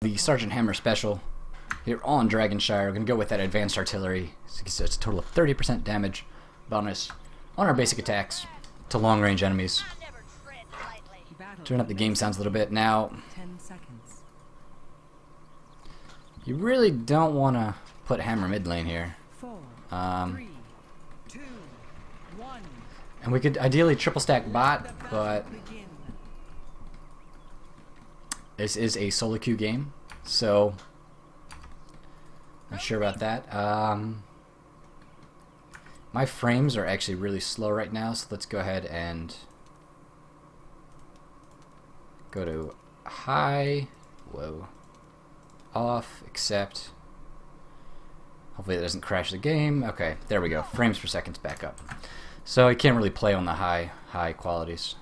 the Sergeant Hammer special here on Dragonshire. We're going to go with that advanced artillery. So it's a total of 30% damage bonus on our basic attacks to long-range enemies. Turn up the game sounds a little bit. Now, 10 seconds. You really don't want to put Hammer mid lane here. 4, 3, 2, 1. And we could ideally triple stack bot, but this is a solo queue game, so not sure about that. My frames are actually really slow right now, so let's go ahead and go to high, off, accept. Hopefully that doesn't crash the game. Okay, there we go. Frames per second's back up. So you can't really play on the high qualities.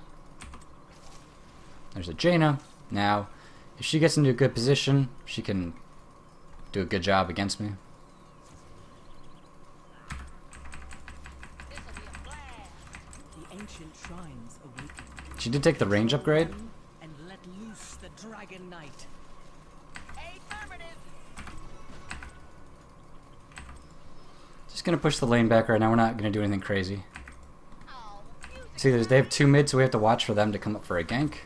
There's a Jaina. Now, if she gets into a good position, she can do a good job against me. The ancient shrines awaken. She did take the range upgrade. And let loose the Dragon Knight. Just gonna push the lane back right now. We're not gonna do anything crazy. See, they have 2 mid, so we have to watch for them to come up for a gank.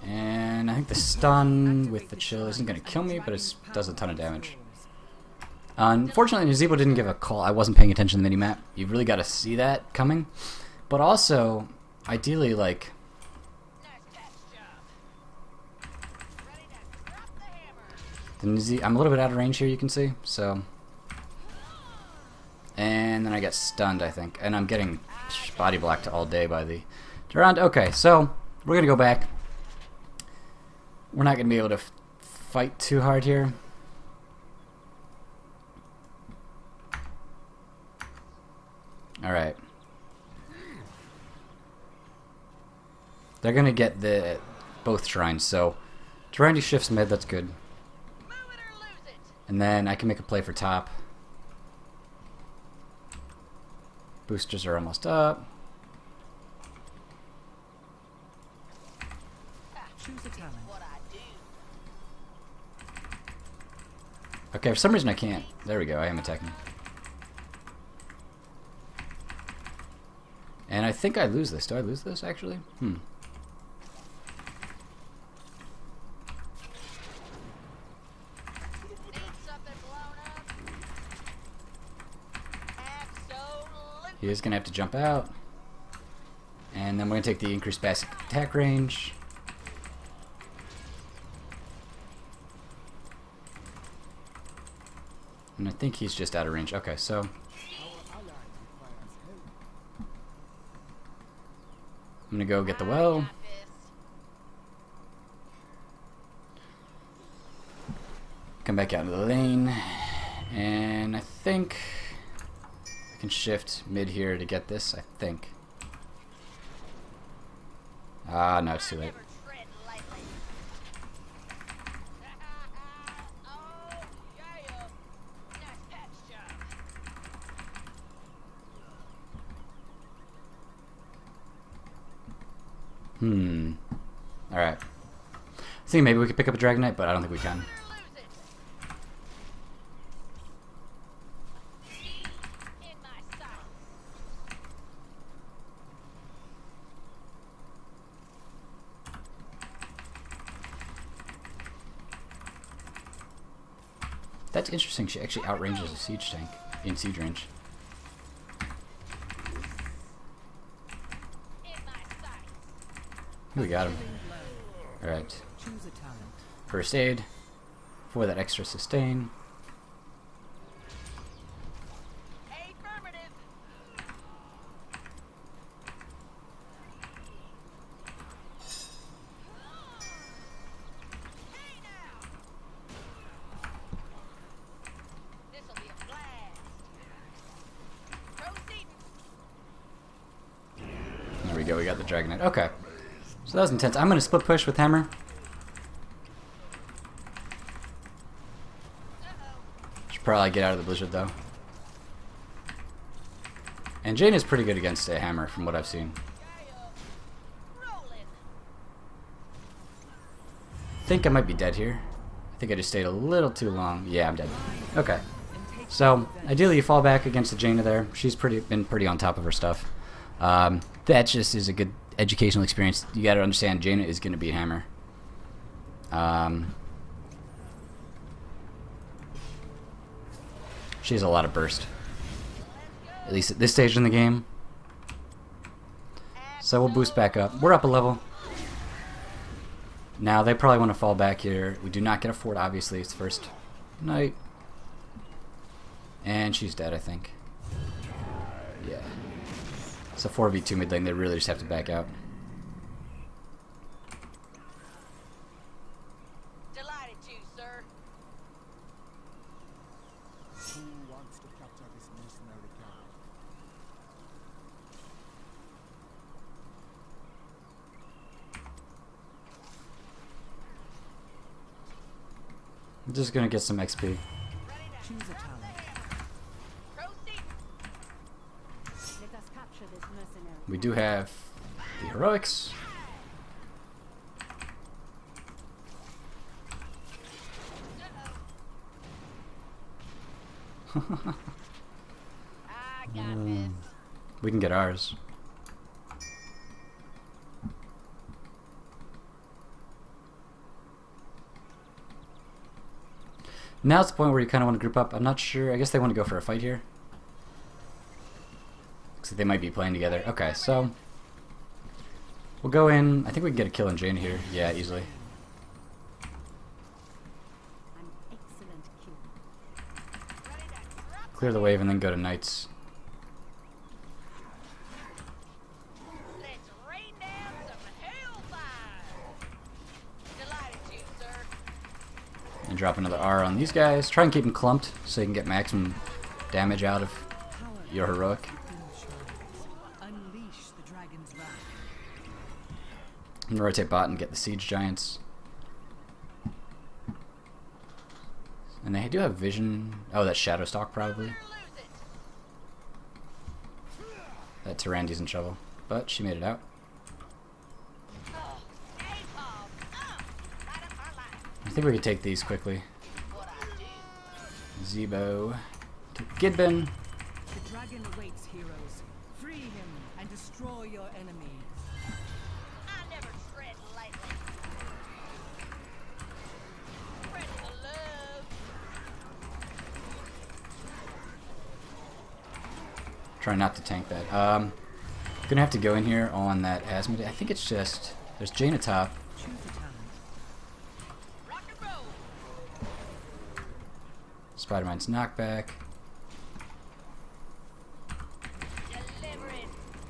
And I think the stun with the chill isn't going to kill me, but it does a ton of damage. Unfortunately, Zeratul didn't give a call. I wasn't paying attention to the minimap. You've really got to see that coming. But also, ideally, like... I'm a little bit out of range here, you can see. So, and then I get stunned, I think. And I'm getting body blocked all day by the Durand. Okay, so we're going to go back. We're not going to be able to fight too hard here. Alright. They're going to get both shrines, so Durand shifts mid, that's good. And then I can make a play for top. Boosters are almost up. Choose a talent. Okay, for some reason I can't. There we go, I am attacking. And I think I lose this. Do I lose this, actually? He is going to have to jump out. And then we're going to take the increased basic attack range. And I think he's just out of range. Okay, so... I'm going to go get the well. Come back out into the lane. And I think... I can shift mid here to get this, I think. Ah, no, it's too late. Alright. I think maybe we could pick up a Dragon Knight, but I don't think we can. That's interesting, she actually outranges a siege tank in siege range. We got him. Alright. First aid for that extra sustain. There we go, we got the Dragon Knight. Okay. So that was intense. I'm going to split push with Hammer. Should probably get out of the blizzard though. And Jane is pretty good against a hammer from what I've seen. I think I might be dead here. I think I just stayed a little too long. Yeah, I'm dead. Okay. So, ideally you fall back against the Jaina there. She's been pretty on top of her stuff. That just is a good educational experience. You gotta understand Jaina is gonna be a hammer. She has a lot of burst. At least at this stage in the game. So we'll boost back up. We're up a level. Now they probably want to fall back here. We do not get a fort, obviously. It's first night. And she's dead, I think. Yeah. It's a 4v2 mid lane. They really just have to back out. Delighted to, sir. Who wants to capture this mercenary guy? I'm just gonna get some XP. Choose a talent. Proceed. Let us capture this mercenary. We do have the heroics. I got this. We can get ours. Now it's the point where you kind of want to group up. I'm not sure. I guess they want to go for a fight here. Looks like they might be playing together. Okay, so we'll go in. I think we can get a kill on Jane here. Yeah, easily. An excellent kill. Clear the wave and then go to Knights. Let's rain down some hellfire. Delighted to, sir. And drop another R on these guys. Try and keep them clumped so you can get maximum damage out of Power your heroic. within shrouds. Unleash the dragon's wrath. I'm gonna rotate bot and get the siege giants. And they do have vision. Oh, that's Shadow Stalk probably. Lose it. That Tyrandy's in trouble. But she made it out. Oh, napalm. Light up our life. I think we could take these quickly. What I do. Zebo to Gidbin. The dragon awaits, heroes. Free him and destroy your enemy. I never tread lightly. Spread the love. Try not to tank that. Gonna have to go in here on that Asmodee. I think it's just there's Jaina top. Choose a talent. Rock and roll. Spider-Man's knockback. Delivering.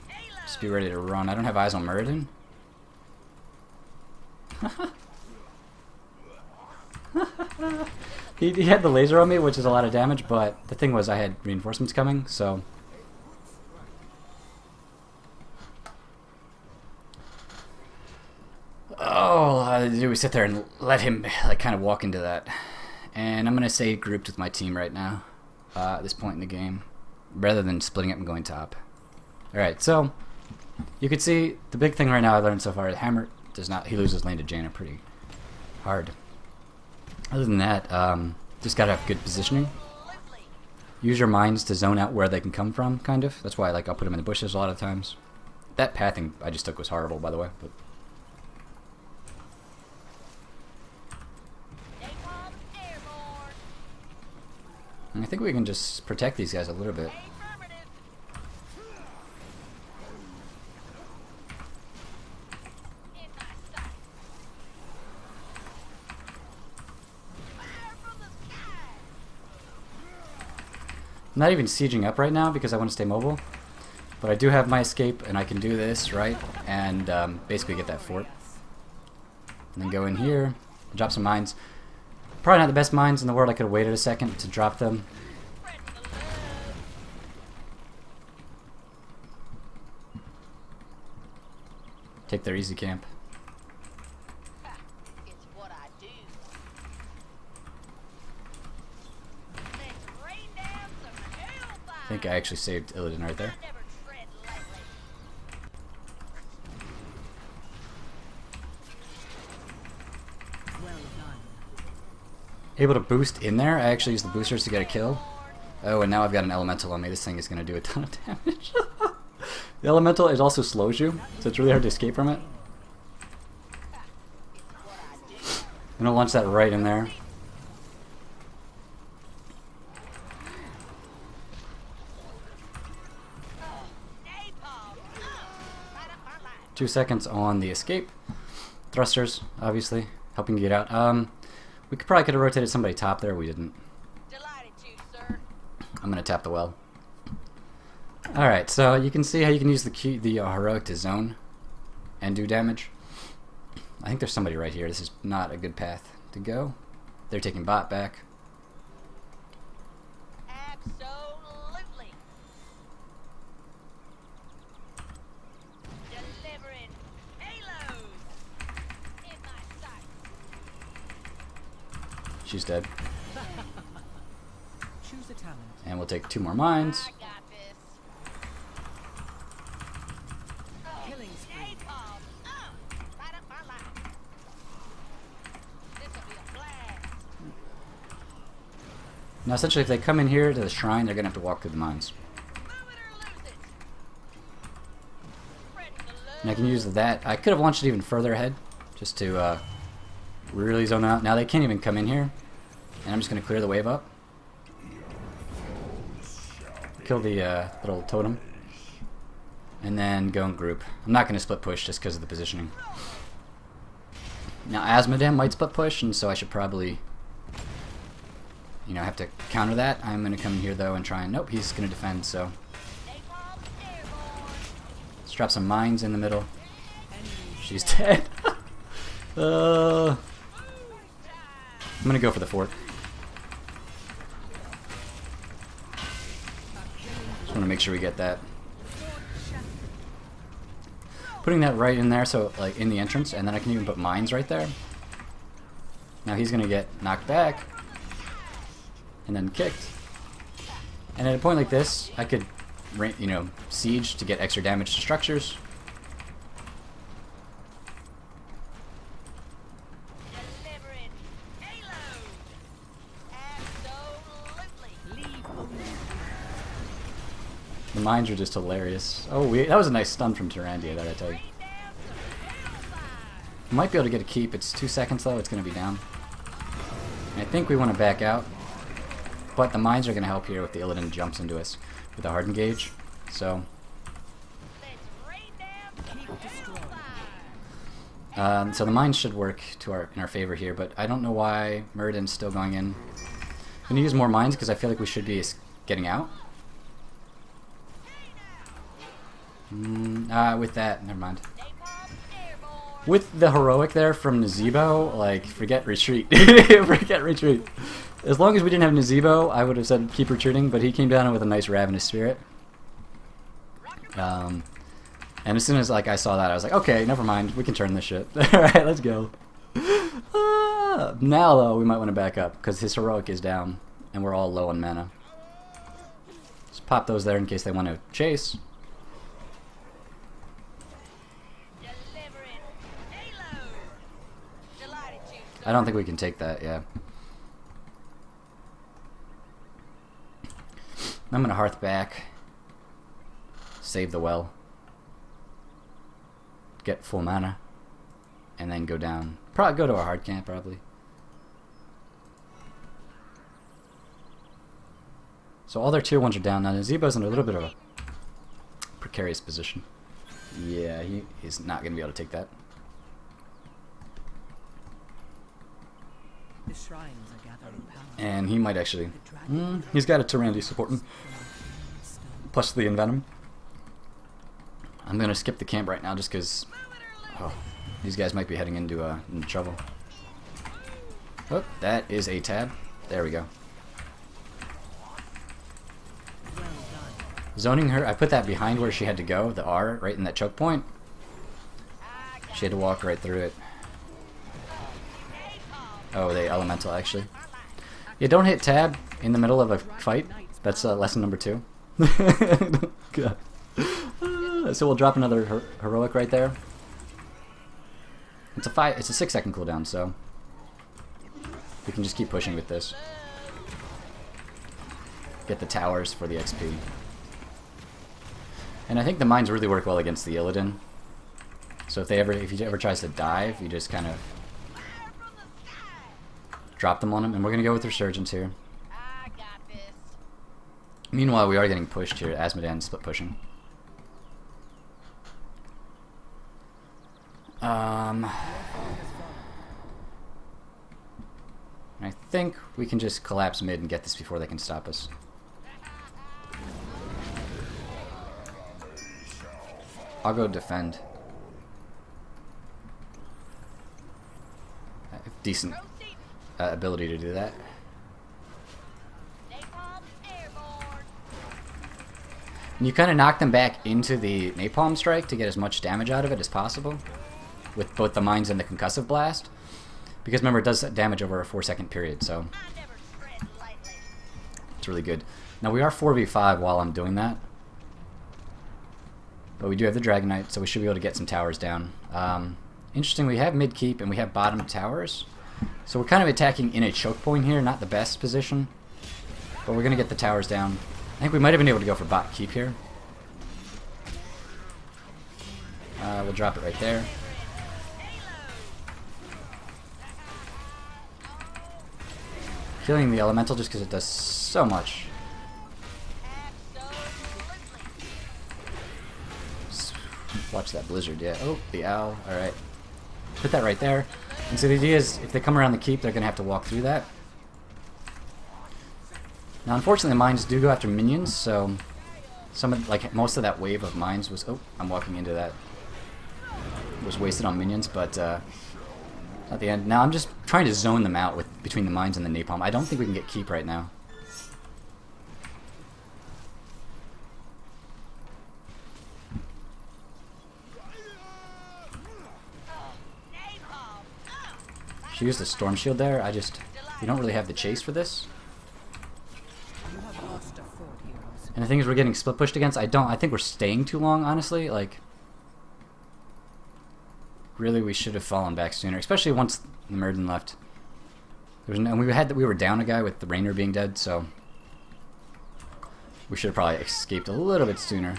Halo. Just be ready to run. I don't have eyes on Muradin. He had the laser on me, which is a lot of damage, but the thing was I had reinforcements coming, so... Oh, do we sit there and let him like kind of walk into that? And I'm gonna stay grouped with my team right now at this point in the game, rather than splitting up and going top. All right, so you can see the big thing right now I learned so far: Hammer does not. He loses lane to Jaina pretty hard. Other than that, just gotta have good positioning. Use your minds to zone out where they can come from, kind of. That's why I'll put them in the bushes a lot of times. That pathing I just took was horrible, by the way. But Napalm airborne. I think we can just protect these guys a little bit. Affirmative. In my sight. Fire from the sky. I'm not even sieging up right now because I want to stay mobile. But I do have my escape, and I can do this, right? And basically get that fort. And then go in here, drop some mines. Probably not the best mines in the world. I could have waited a second to drop them. Spread the love. Take their easy camp. Ha, it's what I do. Let's rain down some hellfire. I think I actually saved Illidan right there. I never able to boost in there. I actually use the boosters to get a kill. Oh, and now I've got an elemental on me. This thing is going to do a ton of damage. The elemental, it also slows you, so it's really hard to escape from it. I'm going to launch that right in there. Napalm! Right up our line. 2 seconds on the escape. Thrusters, obviously, helping you get out. We could probably could have rotated somebody top there. We didn't. Delighted to, sir. I'm going to tap the well. Alright, so you can see how you can use the heroic to zone and do damage. I think there's somebody right here. This is not a good path to go. They're taking bot back. Absolutely. Delivering halos. In my sight. She's dead. Choose a talent. And we'll take 2 more mines. I got this. Killing spree. Napalm! Right up our line. This'll be a blast. Now essentially if they come in here to the shrine, they're going to have to walk through the mines. Move it or lose it. Spreading the love. And I can use that. I could have launched it even further ahead, just to really zone out. Now they can't even come in here. And I'm just going to clear the wave up. Kill the little totem. And then go in group. I'm not going to split push just because of the positioning. Now Asmodem might split push, and so I should probably, you know, have to counter that. I'm going to come in here though and try and... Nope, he's going to defend, so... Napalm airborne. Let's drop some mines in the middle. She's dead. I'm going to go for the fort. Just want to make sure we get that. Putting that right in there, so like in the entrance, and then I can even put mines right there. Now he's going to get knocked back. And then kicked. And at a point like this, I could, you know, siege to get extra damage to structures. Delivering halos. Absolutely. Leave only. The mines are just hilarious. Oh, that was a nice stun from Tyrandia, that I tell you. Bring down some hellfire. Might be able to get a keep. It's 2 seconds though. It's going to be down. And I think we want to back out. But the mines are going to help here if the Illidan jumps into us with a hardened gauge. So, Let's rain down some Keep destroyed. hellfire. so the mines should work in our favor here. But I don't know why Muradin's still going in. I'm going to use more mines because I feel like we should be getting out. With that, never mind. Napalm airborne. With the heroic there from Nazebo, like, forget retreat. Forget retreat. As long as we didn't have Nazebo, I would have said keep retreating, but he came down with a nice Ravenous Spirit. And as soon as like I saw that, I was like, okay, never mind, we can turn this shit. Alright, let's go. Now, though, we might want to back up, because his heroic is down, and we're all low on mana. Just pop those there in case they want to chase. Delivering halos. Delighted to, sir. I don't think we can take that, yeah. I'm gonna hearth back, save the well, get full mana, and then go down. Probably go to our hard camp, probably. So all their tier 1s are down. Now Nazebo's in a little bit of a precarious position. Yeah, he is not gonna be able to take that. The shrines are gathering power. And he might actually... he's got a Tyrande supporting. Plus the Envenom. I'm gonna skip the camp right now just because... Oh, these guys might be heading into trouble. Oh, that is a tab. There we go. Well done. Zoning her, I put that behind where she had to go, the R, right in that choke point. She had to walk right through it. Oh, they elemental actually. Yeah, don't hit tab in the middle of a fight. That's lesson number 2. God. So we'll drop another heroic right there. It's a 6 second cooldown, so We can just keep pushing with this. Get the towers for the XP. And I think the mines really work well against the Illidan. So if he ever tries to dive, you just kind of drop them on him. And we're gonna go with Resurgence here. I got this. Meanwhile, we are getting pushed here. Asmodan split pushing. I think we can just collapse mid and get this before they can stop us. I'll go defend. I have decent ability to do that. Napalm airborne. And you kind of knock them back into the Napalm Strike to get as much damage out of it as possible. With both the mines and the Concussive Blast. Because remember, it does damage over a 4-second period, so I never tread lightly. it's really good. Now we are 4v5 while I'm doing that. But we do have the Dragon Knight, so we should be able to get some towers down. Interesting, we have mid keep and we have bottom towers. So we're kind of attacking in a choke point here, not the best position. But we're going to get the towers down. I think we might have been able to go for bot keep here. We'll drop it right there. Killing the elemental just because it does so much. Watch that blizzard, yeah. Oh, the owl. Alright. Put that right there. And so the idea is, if they come around the keep, they're going to have to walk through that. Now, unfortunately, the mines do go after minions, so most of that wave of mines was... Oh, I'm walking into that. Was wasted on minions, but at the end. Now, I'm just trying to zone them out between the mines and the napalm. I don't think we can get keep right now. She used a storm shield there. We don't really have the chase for this. You have lost a fort, heroes. And the thing is, we're getting split pushed against. I think we're staying too long, honestly. Like, really, we should have fallen back sooner, especially once the Murden left. And we were down a guy with the Rainer being dead, so we should have probably escaped a little bit sooner.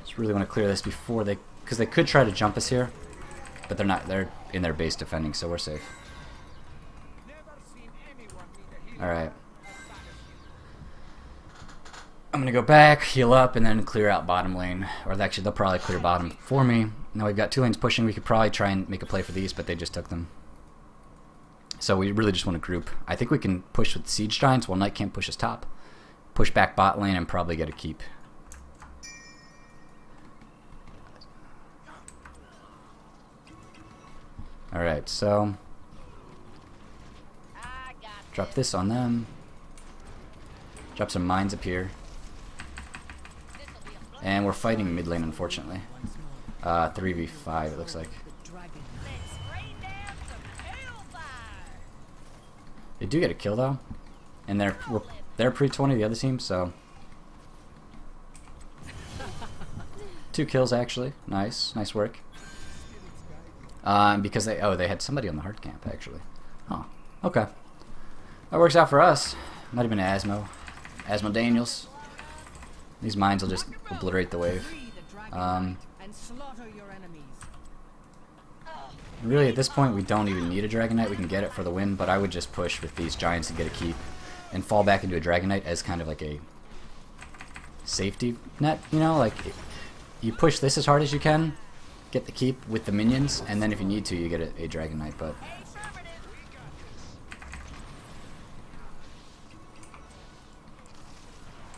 Just really want to clear this before because they could try to jump us here, but they're not. They're in their base defending, so we're safe. All right. I'm gonna go back, heal up, and then clear out bottom lane. Or actually, they'll probably clear bottom for me. Now we've got 2 lanes pushing. We could probably try and make a play for these, but they just took them. So we really just want to group. I think we can push with Siege Giants while Knight can't push us top. Push back bot lane and probably get a keep. Alright, so drop this on them. Drop some mines up here. And we're fighting mid lane, unfortunately. 3v5, it looks like. They do get a kill, though. And they're pre-20, the other team, so... 2 kills, actually. Nice. Nice work. Because they had somebody on the hard camp, actually. Huh. Okay. That works out for us. Might have been Asmo. Asmo Daniels. These mines will just obliterate the wave. And slaughter your enemies. Really, at this point, we don't even need a Dragon Knight. We can get it for the win, but I would just push with these Giants and get a keep. And fall back into a Dragon Knight as kind of like a safety net, you know? Like, you push this as hard as you can, get the keep with the minions, and then if you need to, you get a Dragon Knight, but...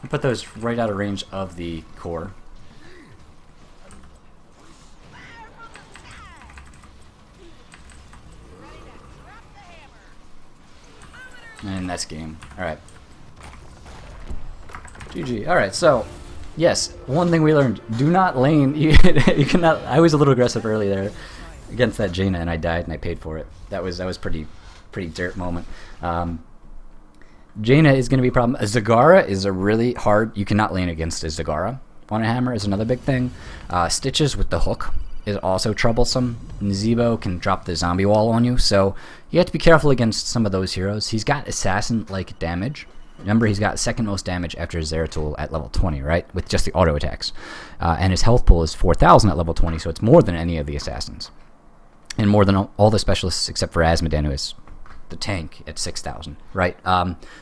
I'll put those right out of range of the core. And that's game. Alright. GG. Alright, so, yes, one thing we learned, do not lane. You cannot. I was a little aggressive early there against that Jaina, and I died, and I paid for it. That was pretty dirt moment. Jaina is going to be a problem. A Zagara is a really hard... You cannot lane against a Zagara. Wanna Hammer is another big thing. Stitches with the hook is also troublesome. Nzebo can drop the zombie wall on you, so you have to be careful against some of those heroes. He's got assassin-like damage. Remember, he's got second most damage after Zeratul at level 20, right? With just the auto attacks. And his health pool is 4,000 at level 20, so it's more than any of the assassins. And more than all the specialists except for Azmodan, who is the tank at 6,000, right?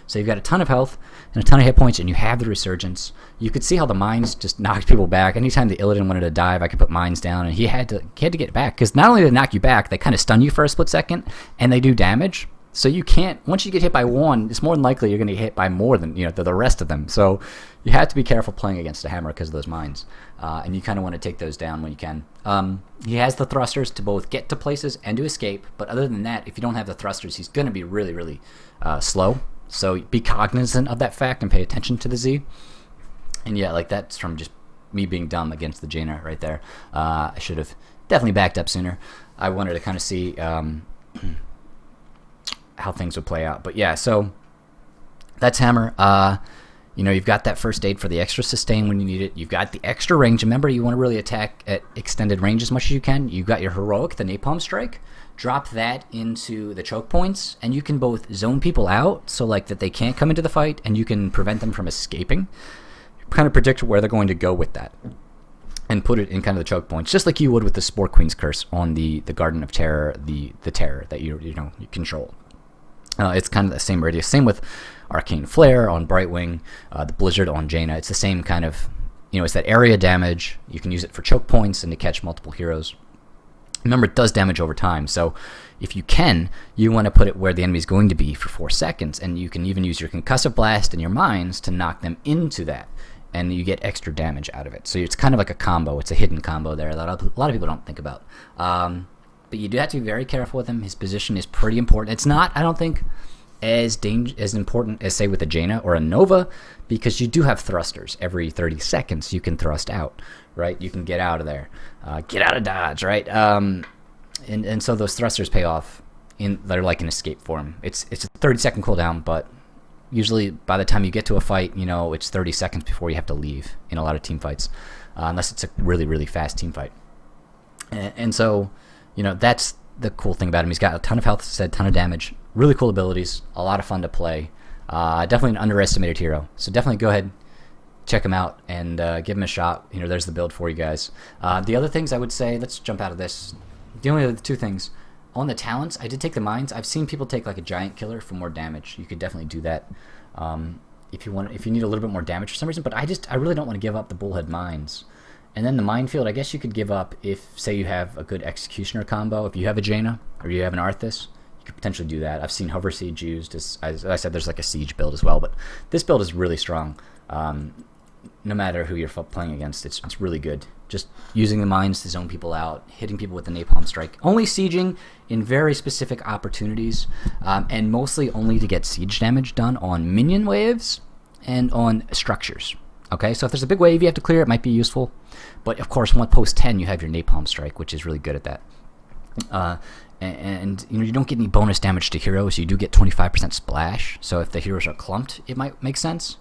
So you've got a ton of health and a ton of hit points, and you have the resurgence. You could see how the mines just knocked people back. Anytime the Illidan wanted to dive, I could put mines down, and he had to get back, because not only do they knock you back, they kind of stun you for a split second, and they do damage. So you can't, once you get hit by one, it's more than likely you're going to get hit by more than the rest of them. So you have to be careful playing against a hammer because of those mines. And you kind of want to take those down when you can. He has the thrusters to both get to places and to escape. But other than that, if you don't have the thrusters, he's going to be really, really slow. So be cognizant of that fact and pay attention to the Z. And yeah, like that's from just me being dumb against the Jaina right there. I should have definitely backed up sooner. I wanted to kind of see how things would play out. But yeah, so that's hammer. You've got that first aid for the extra sustain when you need it. You've got the extra range. Remember, you want to really attack at extended range as much as you can. You've got your heroic, the napalm strike. Drop that into the choke points, and you can both zone people out, so like that they can't come into the fight, and you can prevent them from escaping. Kind of predict where they're going to go with that, and put it in kind of the choke points, just like you would with the Spore Queen's Curse on the Garden of Terror, the terror that you control. It's kind of the same radius. Same with Arcane Flare on Brightwing, the Blizzard on Jaina. It's the same kind of, it's that area damage. You can use it for choke points and to catch multiple heroes. Remember, it does damage over time, so if you can, you want to put it where the enemy's going to be for 4 seconds, and you can even use your Concussive Blast and your mines to knock them into that, and you get extra damage out of it. So it's kind of like a combo. It's a hidden combo there that a lot of people don't think about. But you do have to be very careful with him. His position is pretty important. It's not, I don't think, as important as, say, with a Jaina or a Nova, because you do have thrusters. Every 30 seconds, you can thrust out, right? You can get out of there. Get out of dodge, right? And so those thrusters pay off. They're like an escape for him. It's a 30-second cooldown, but usually by the time you get to a fight, it's 30 seconds before you have to leave in a lot of team fights, unless it's a really, really fast team fight. And so... that's the cool thing about him. He's got a ton of health, a ton of damage, really cool abilities, a lot of fun to play. Definitely an underestimated hero. So definitely go ahead, check him out, and give him a shot. There's the build for you guys. The other things I would say, let's jump out of this. The only other two things. On the talents, I did take the mines. I've seen people take like a giant killer for more damage. You could definitely do that if you need a little bit more damage for some reason. But I really don't want to give up the bullhead mines. And then the minefield, I guess you could give up if, say, you have a good executioner combo. If you have a Jaina or you have an Arthas, you could potentially do that. I've seen Hover Siege used. As I said, there's like a Siege build as well. But this build is really strong. No matter who you're playing against, it's really good. Just using the mines to zone people out, hitting people with the Napalm Strike. Only sieging in very specific opportunities, and mostly only to get siege damage done on minion waves and on structures. Okay, so if there's a big wave you have to clear, it might be useful. But of course, post 10, you have your Napalm Strike, which is really good at that. And you don't get any bonus damage to heroes. You do get 25% splash. So if the heroes are clumped, it might make sense.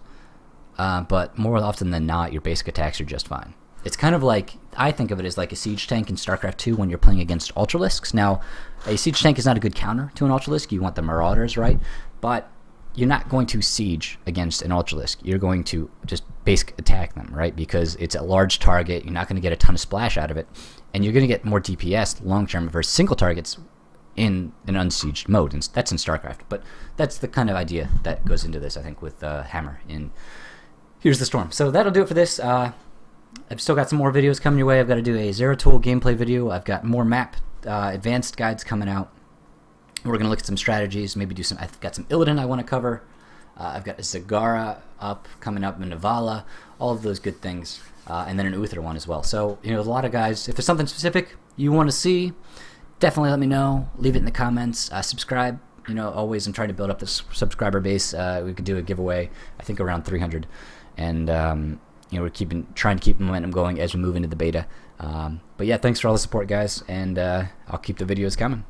But more often than not, your basic attacks are just fine. It's kind of like, I think of it as like a siege tank in StarCraft 2 when you're playing against Ultralisks. Now, a siege tank is not a good counter to an Ultralisk. You want the Marauders, right? But you're not going to siege against an Ultralisk. You're going to just basic attack them, right? Because it's a large target. You're not going to get a ton of splash out of it. And you're going to get more DPS long-term versus single targets in an unsieged mode. And that's in StarCraft. But that's the kind of idea that goes into this, I think, with Hammer in Here's the Storm. So that'll do it for this. I've still got some more videos coming your way. I've got to do a Zeratul gameplay video. I've got more map advanced guides coming out. We're going to look at some strategies, maybe do some... I've got some Illidan I want to cover. I've got a Zagara coming up, in Navala, all of those good things. And then an Uther one as well. So, a lot of guys, if there's something specific you want to see, definitely let me know. Leave it in the comments. Subscribe. Always I'm trying to build up this subscriber base. We could do a giveaway, I think around 300. And, we're trying to keep momentum going as we move into the beta. But yeah, thanks for all the support, guys. And I'll keep the videos coming.